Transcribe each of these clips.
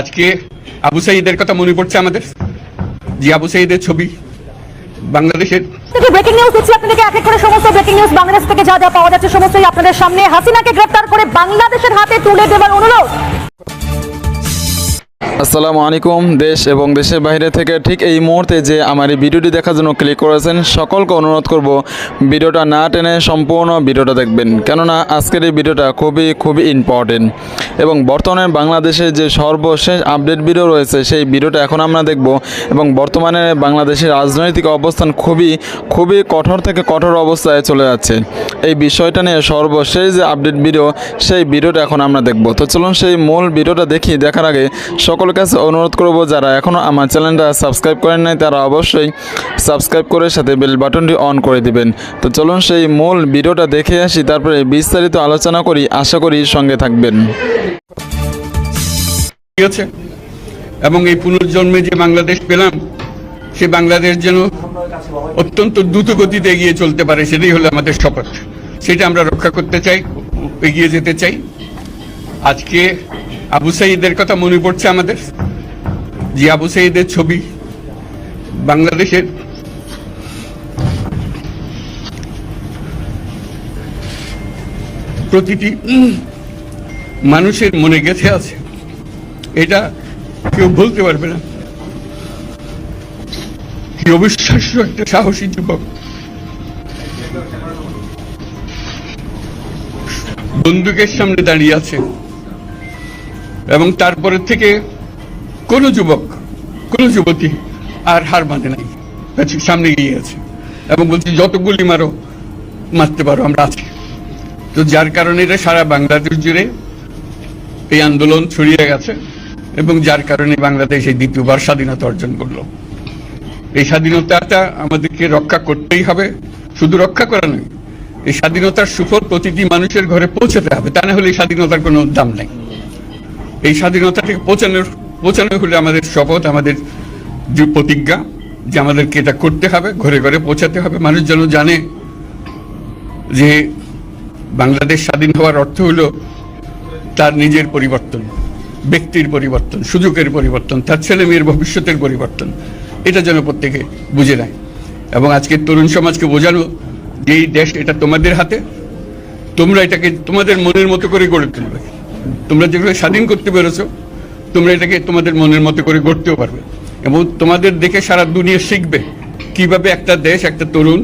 আজকে আবু সাঈদের কথা মনে পড়ছে আমাদের, যে আবু সাঈদের ছবি বাংলাদেশের ব্রেকিং নিউজ দিচ্ছি আপনাদেরকে, এক এক করে সমস্ত ব্রেকিং নিউজ বাংলাদেশ থেকে যা যা পাওয়া যাচ্ছে সমস্তই আপনাদের সামনে। হাসিনাকে গ্রেফতার করে বাংলাদেশের হাতে তুলে দেওয়ার অনুরোধ। আসসালামু আলাইকুম। দেশ এবং দেশের বাইরে থেকে ঠিক এই মুহূর্তে যে আমার এই ভিডিওটি দেখার জন্য ক্লিক করেছেন সকলকে অনুরোধ করব ভিডিওটা না টেনে সম্পূর্ণ ভিডিওটা দেখবেন, কেননা আজকের এই ভিডিওটা খুবই ইম্পর্টেন্ট এবং বর্তমানে বাংলাদেশের যে সর্বশেষ আপডেট ভিডিও রয়েছে সেই ভিডিওটা এখন আমরা দেখব। এবং বর্তমানে বাংলাদেশের রাজনৈতিক অবস্থান খুবই কঠোর থেকে কঠোর অবস্থায় চলে যাচ্ছে। এই বিষয়টা নিয়ে সর্বশেষ যে আপডেট ভিডিও সেই ভিডিওটা এখন আমরা দেখব। তো চলুন সেই মূল ভিডিওটা দেখার আগে সকলের কাছে অনুরোধ করব, যারা এখনও আমার চ্যানেলটা সাবস্ক্রাইব করেন নাই তারা অবশ্যই সাবস্ক্রাইব করে সাথে বেল বাটনটি অন করে দিবেন। তো চলুন সেই মূল ভিডিওটা দেখে আসি, তারপরে বিস্তারিত আলোচনা করি। আশা করি সঙ্গে থাকবেন। এবং এই পুনর্জন্মে যে বাংলাদেশ পেলাম, সে বাংলাদেশ যেন অত্যন্ত দ্রুত গতিতে এগিয়ে চলতে পারে, সেটাই হলো আমাদের শপথ। সেটা আমরা রক্ষা করতে চাই, এগিয়ে যেতে চাই। আজকে আবু সাঈদের কথা মনে পড়ছে আমাদের, যে আবু সাঈদের ছবি বাংলাদেশের প্রতিটি মানুষের মনে গেঁথে আছে, এটা কেউ বলতে পারবে না। কি অবিশ্বাস্য একটা সাহসী যুবক, বন্দুকের সামনে দাঁড়িয়ে আছে এবং তারপরে থেকে কোনো যুবক কোনো যুবতী আর হার মানে নাই, সামনে গিয়ে আছে এবং বলছি যত গুলি মারতে পারো আমরা আছি। তো যার কারণে এটা সারা বাংলাদেশ জুড়ে এই আন্দোলন ছড়িয়ে গেছে এবং যার কারণে বাংলাদেশ এই দ্বিতীয়বার স্বাধীনতা অর্জন করলো। এই স্বাধীনতাটা আমাদেরকে রক্ষা করতেই হবে, শুধু রক্ষা করা নয়, এই স্বাধীনতার সুফল প্রতিটি মানুষের ঘরে পৌঁছাতে হবে, তা না হলে এই স্বাধীনতার কোনো দাম নেই। এই স্বাধীনতাকে পৌঁছানো হলে আমাদের শপথ, আমাদের যে প্রতিজ্ঞা, যে আমাদেরকে এটা করতে হবে, ঘরে ঘরে পৌঁছাতে হবে। মানুষ যেন জানে যে বাংলাদেশ স্বাধীন হওয়ার অর্থ হলো তার নিজের পরিবর্তন, ব্যক্তির পরিবর্তন, সুযোগের পরিবর্তন, তার ছেলে মেয়ের ভবিষ্যতের পরিবর্তন। এটা যেন প্রত্যেকে বুঝে নেয় এবং আজকের তরুণ সমাজকে বোঝানো যে এই দেশ এটা তোমাদের হাতে, তোমরা এটাকে তোমাদের মনের মতো করে গড়ে তুলবে। তোমরা যেভাবে স্বাধীন করতে পেরেছো, তোমরা এটাকে তোমাদের মনের মতো করে গড়তেও পারবে এবং তোমাদের দেখে সারা দুনিয়া শিখবে কিভাবে একটা দেশ, একটা তরুণ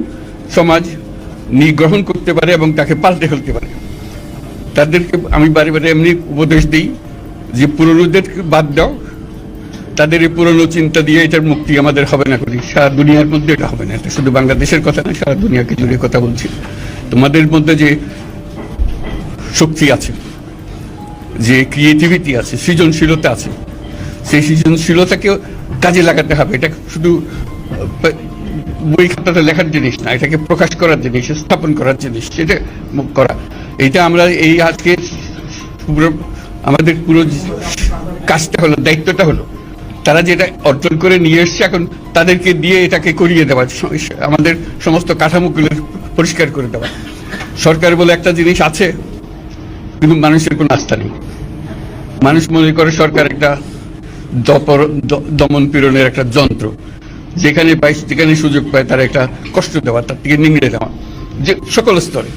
সমাজ গ্রহণ করতে পারে এবং তাকে পাল্টে ফেলতে পারে। তাদেরকে আমি বারে বারে এমনি উপদেশ দিই যে পুরনোদেরকে বাদ দাও, তাদের এই পুরনো চিন্তা দিয়ে এটার মুক্তি আমাদের হবে না করি, সারা দুনিয়ার মধ্যে এটা হবে না। এটা শুধু বাংলাদেশের কথা না, সারা দুনিয়াকে জুড়ে কথা বলছি। তোমাদের মধ্যে যে শক্তি আছে, যে ক্রিয়েটিভিটি আছে, সৃজনশীলতা আছে, সেই সৃজনশীলতাকেও কাজে লাগাতে হবে। এটা শুধু বই খাতাতে লেখার জিনিস না, এটাকে প্রকাশ করার জিনিস, স্থাপন করার জিনিস, সেটা করা। এইটা আমরা এই আজকে আমাদের পুরো কাজটা হলো, দায়িত্বটা হলো তারা যেটা অর্জন করে নিয়ে এসছে, এখন তাদেরকে দিয়ে এটাকে করিয়ে দেওয়া, আমাদের সমস্ত কাঠামোগুলো পরিষ্কার করে দেওয়া। সরকার বলে একটা জিনিস আছে, কিন্তু মানুষের কোনো আস্থা নেই। মানুষ মনে করে সরকার একটা দমন পীড়নের একটা যন্ত্র, যেখানে সুযোগ পায় তার একটা কষ্ট দেওয়া, তার থেকে নিংড়ে দেওয়া, যে সকল স্তরে।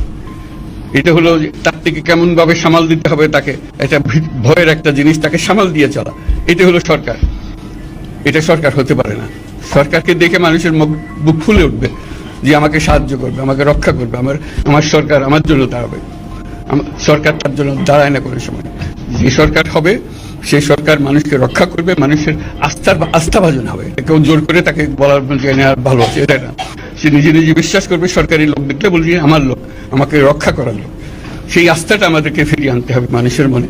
এটা হলো তার থেকে কেমন ভাবে সামাল দিতে হবে তাকে, এটা ভয়ের একটা জিনিস, তাকে সামাল দিয়ে চলা, এটা হলো সরকার। এটা সরকার হতে পারে না। সরকারকে দেখে মানুষের বুক ফুলে উঠবে যে আমাকে সাহায্য করবে, আমাকে রক্ষা করবে, আমার সরকার আমার জন্য দাঁড়াবে। সরকার তার জন্য দাঁড়ায় না কোনো সময়। যে সরকার হবে সেই সরকার মানুষকে রক্ষা করবে, মানুষের আস্থাভাজন হবে। কেউ জোর করে তাকে বলার ভালো আছে এটা না, সে নিজে নিজে বিশ্বাস করবে। সরকারি লোক দেখলে বলবে আমার লোক, আমাকে রক্ষা করার লোক। সেই আস্থাটা আমাদেরকে ফিরিয়ে আনতে হবে মানুষের মনে,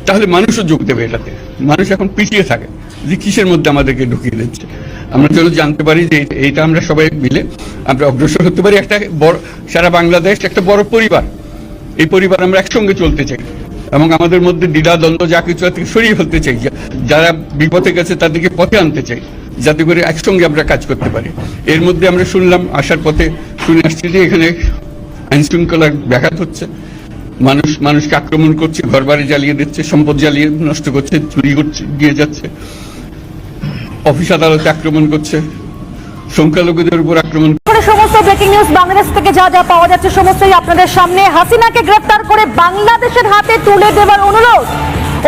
তাহলে মানুষও যোগ দেবে এটাতে। মানুষ এখন পিছিয়ে থাকে যে কিসের মধ্যে আমাদেরকে ঢুকিয়ে দিচ্ছে। আমরা যেন জানতে পারি যে এইটা আমরা সবাই মিলে আমরা অগ্রসর হতে পারি। একটা বড়, সারা বাংলাদেশ একটা বড় পরিবার, এই পরিবার আমরা একসঙ্গে চলতে চাই এবং আমাদের মধ্যে দ্বিধা দ্বন্দ্ব যা কিছু থেকে সরিয়ে ফেলতে চাই। যারা বিপথে গেছে তাদেরকে পথে আনতে চাই, যাতে করে একসঙ্গে আমরা কাজ করতে পারি। এর মধ্যে আমরা শুনলাম, আসার পথে শুনে আসছি যে এখানে আইনশৃঙ্খলার ব্যাঘাত হচ্ছে, মানুষকে আক্রমণ করছে, ঘরবাড়ি জ্বালিয়ে দিচ্ছে, সম্পদ জ্বালিয়ে নষ্ট করছে, চুরি করছে, দিয়ে যাচ্ছে, অফিস আদালতে আক্রমণ করছে, সংখ্যালঘুদের উপর আক্রমণ। সমস্ত ব্রেকিং নিউজ বাংলাদেশ থেকে যা যা পাওয়া যাচ্ছে সমস্তই আপনাদের সামনে। হাসিনাকে গ্রেফতার করে বাংলাদেশের হাতে তুলে দেওয়ার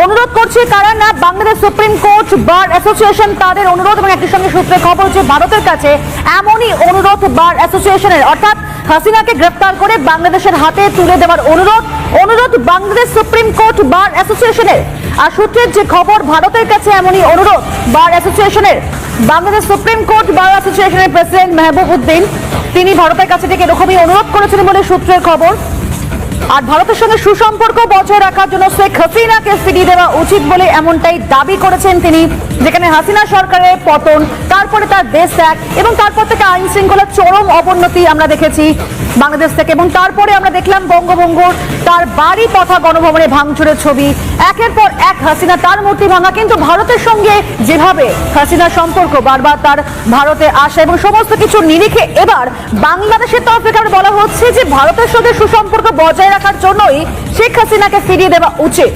অনুরোধ করছে কারা না, Bangladesh supreme court, bar association তাদের অনুরোধ, এবং একই সঙ্গে সূত্রে খবর যে ভারতের কাছে এমনই অনুরোধ বার অ্যাসোসিয়েশনের, অর্থাৎ হাসিনাকে গ্রেফতার করে বাংলাদেশের হাতে তুলে দেওয়ার অনুরোধ বাংলাদেশ সুপ্রিম কোর্ট বার অ্যাসোসিয়েশনের। আর সূত্রের যে খবর ভারতের কাছে এমনই অনুরোধ বার অ্যাসোসিয়েশনের। বাংলাদেশ সুপ্রিম কোর্ট বার অ্যাসোসিয়েশনের প্রেসিডেন্ট মেহবুব উদ্দিন তিনি ভারতের কাছে থেকে এরকমই অনুরোধ করেছিলেন বলে সূত্রের খবর। আর ভারতের সঙ্গে সুসম্পর্ক বজায় রাখার জন্য শেখ হাসিনাকে ফিরিয়ে দেওয়া উচিত বলে এমনটাই দাবি করেছেন তিনি, যেখানে হাসিনা সরকারের পতন, তারপরে তার দেশ ত্যাগ এবং তারপর থেকে আইন শৃঙ্খলার চরম অবনতি আমরা দেখেছি বাংলাদেশ থেকে, এবং তারপরে আমরা দেখলাম বঙ্গভঙ্গর তার বাড়ি তথা গণভবনে ভাঙচুরের ছবি, একের পর এক হাসিনা তার মূর্তি ভাঙা। কিন্তু ভারতের সঙ্গে যেভাবে হাসিনার সম্পর্ক বারবার তার ভারতে আসা এবং সমস্ত কিছু নিরিখে এবার বাংলাদেশের তরফ থেকে বলা হচ্ছে যে ভারতের সঙ্গে সুসম্পর্ক বজায় রাখার জন্যই শেখ হাসিনাকে ফিরিয়ে দেওয়া উচিত।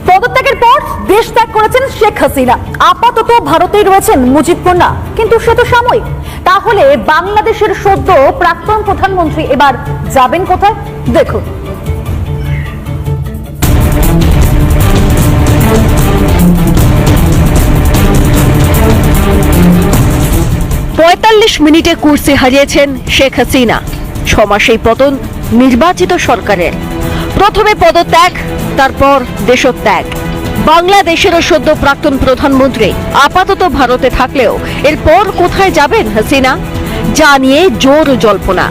পদত্যাগের পর দেশ ত্যাগ করেছেন শেখ হাসিনা, আপাতত ভারতেই রয়েছেন মুজিবুর না, কিন্তু সে তো সাময়িক। তাহলে বাংলাদেশের সদ্য প্রাক্তন প্রধানমন্ত্রী এবার যাবেন কোথায় দেখুন। ৪৫ মিনিটে কুর্সি হারিয়েছেন শেখ হাসিনা। ৬ মাসেই পতন নির্বাচিত সরকারের। প্রথমে পদত্যাগ, তারপর দেশত্যাগ। বাংলাদেশেরও সদ্য প্রাক্তন প্রধানমন্ত্রী আপাতত ভারতে থাকলেও এরপর কোথায় যাবেন হাসিনা, যা নিয়ে জোর জল্পনা।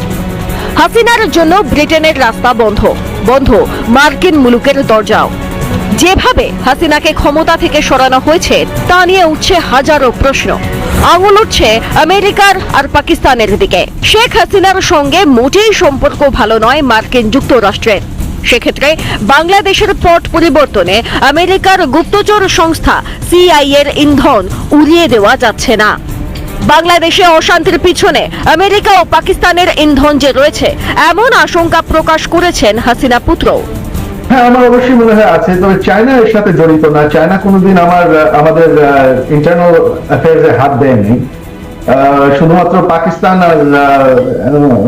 হাসিনার জন্য ব্রিটেনের রাস্তা বন্ধ মার্কিন মুলুকের দরজাও। যেভাবে হাসিনাকে ক্ষমতা থেকে সরানো হয়েছে তা নিয়ে উঠছে হাজারো প্রশ্ন। আঙুল উঠছে আমেরিকার আর পাকিস্তানের দিকে। শেখ হাসিনার সঙ্গে মোটেই সম্পর্ক ভালো নয় মার্কিন যুক্তরাষ্ট্রের। সেক্ষেত্রে বাংলাদেশের পট পরিবর্তনে আমেরিকার গুপ্তচর সংস্থা সিআইএর ইন্ধন উড়িয়ে দেওয়া যাচ্ছে না। বাংলাদেশে অশান্তির পিছনে আমেরিকা ও পাকিস্তানের ইন্ধন যে রয়েছে এমন আশঙ্কা প্রকাশ করেছেন হাসিনা পুত্র। হ্যাঁ, আমার অবশ্যই মনে হয় আছে, তবে চায়না এর সাথে জড়িত না। চায়না কোনোদিন আমাদের ইন্টারনাল অ্যাফেয়ার্সে হাত দেয়নি, শুধুমাত্র পাকিস্তান আর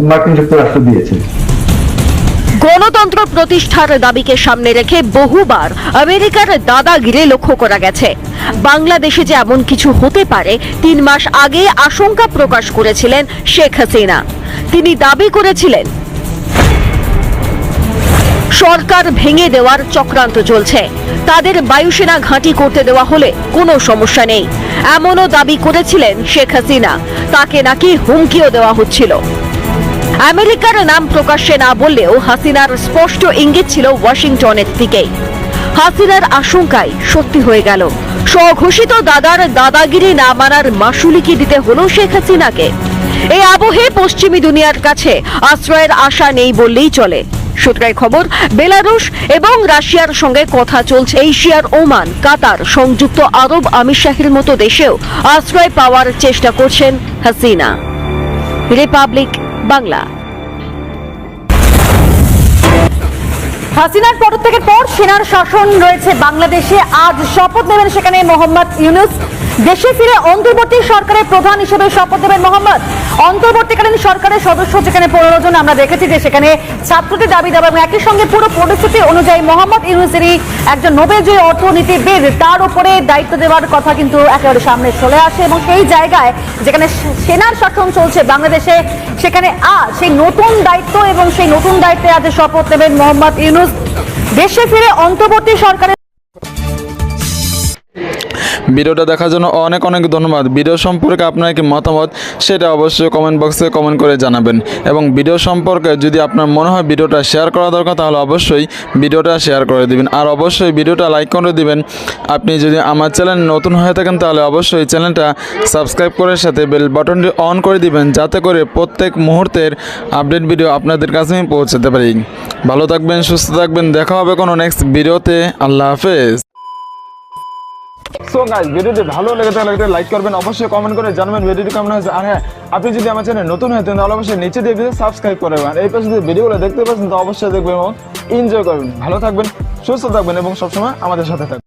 মার্কিন যুক্তরাষ্ট্র দিয়েছে। গণতন্ত্র প্রতিষ্ঠার দাবিকে সামনে রেখে বহুবার আমেরিকার দাদাগিরি লক্ষ্য করা গেছে। বাংলাদেশে যে এমন কিছু হতে পারে ৩ মাস আগে আশঙ্কা প্রকাশ করেছিলেন শেখ হাসিনা। তিনি দাবি করেছিলেন সরকার ভেঙে দেওয়ার চক্রান্ত চলছে, তাদের বায়ুসেনা ঘাঁটি করতে দেওয়া হলে কোনো সমস্যা নেই, এমনও দাবি করেছিলেন শেখ হাসিনা। তাকে নাকি হুমকিও দেওয়া হচ্ছিল। আমেরিকার নাম প্রকাশ্যে না বললেও হাসিনার স্পষ্ট ইঙ্গিত ছিল ওয়াশিংটনের দিকেই। হাসিনার আশঙ্কাই সত্যি হয়ে গেল। স্বঘোষিত দাদার দাদাগিরি না মানার মাসুলি কি দিতে হলো শেখ হাসিনাকে? এই আবহে পশ্চিমী দুনিয়ার কাছে আশ্রয়ের আশা নেই বললেই চলে। সূত্রের খবর, বেলারুশ এবং রাশিয়ার সঙ্গে কথা চলছে এশিয়ার ওমান, কাতার, সংযুক্ত আরব আমিরশাহীর মতো দেশেও আশ্রয় পাওয়ার চেষ্টা করছেন হাসিনা। রিপাবলিক বাংলা। হাসিনার পদত্যাগের পর সেনার শাসন রয়েছে বাংলাদেশে। আজ শপথ নেবেন সেখানে মোহাম্মদ ইউনূস। দেশে ফিরে অন্তর্বর্তী সরকারের প্রধান হিসেবে শপথ নেবেন মোহাম্মদ। অন্তর্বর্তীকালীন সরকারের সদস্য যেখানে 15 জন, আমরা দেখেছি যে সেখানে ছাত্রদের দাবি দাবা এবং একই সঙ্গে পুরো পরিস্থিতি অনুযায়ী মোহাম্মদ ইউনূসেরই একজন নোবেলজয়ী অর্থনীতিবিদ, তার উপরে দায়িত্ব দেওয়ার কথা কিন্তু একেবারে সামনে চলে আসে। এবং সেই জায়গায় যেখানে সেনার শাসন চলছে বাংলাদেশে, সেখানে আজ সেই নতুন দায়িত্ব এবং সেই নতুন দায়িত্বে আজ শপথ নেবেন মোহাম্মদ ইউনূস। দেশে ফিরে অন্তর্বর্তী সরকারের। ভিডিওটা দেখার জন্য অনেক অনেক ধন্যবাদ। ভিডিও সম্পর্কে আপনার কি মতামত সেটা অবশ্যই কমেন্ট বক্সে কমেন্ট করে জানাবেন। এবং ভিডিও সম্পর্কে যদি আপনার মনে হয় ভিডিওটা শেয়ার করা দরকার তাহলে অবশ্যই ভিডিওটা শেয়ার করে দিবেন। আর অবশ্যই ভিডিওটা লাইক করে দিবেন। আপনি যদি আমার চ্যানেল নতুন হয়ে থাকেন তাহলে অবশ্যই চ্যানেলটা সাবস্ক্রাইব করে সাথে বেল বাটনটি অন করে দিবেন, যাতে করে প্রত্যেক মুহূর্তের আপডেট ভিডিও আপনাদের কাছে আমি পৌঁছাতে পারি। ভালো থাকবেন, সুস্থ থাকবেন। দেখা হবে কোনো নেক্সট ভিডিওতে। আল্লাহ হাফেজ। সো গাইস, ভিডিওটি ভালো লেগে থাকলে একটা লাইক করবেন, অবশ্যই কমেন্ট করে জানাবেন ভিডিওটি কেমন হয়েছে। আর হ্যাঁ, আপনি যদি আমার চ্যানেল নতুন হয়ে থাকেন তাহলে অবশ্যই নিচে দিয়ে সাবস্ক্রাইব করবেন। আর এই পাশে যে ভিডিওগুলো দেখতে পাচ্ছেন তো অবশ্যই দেখবেন এবং এনজয় করবেন। ভালো থাকবেন, সুস্থ থাকবেন এবং সবসময় আমাদের সাথে থাকবেন।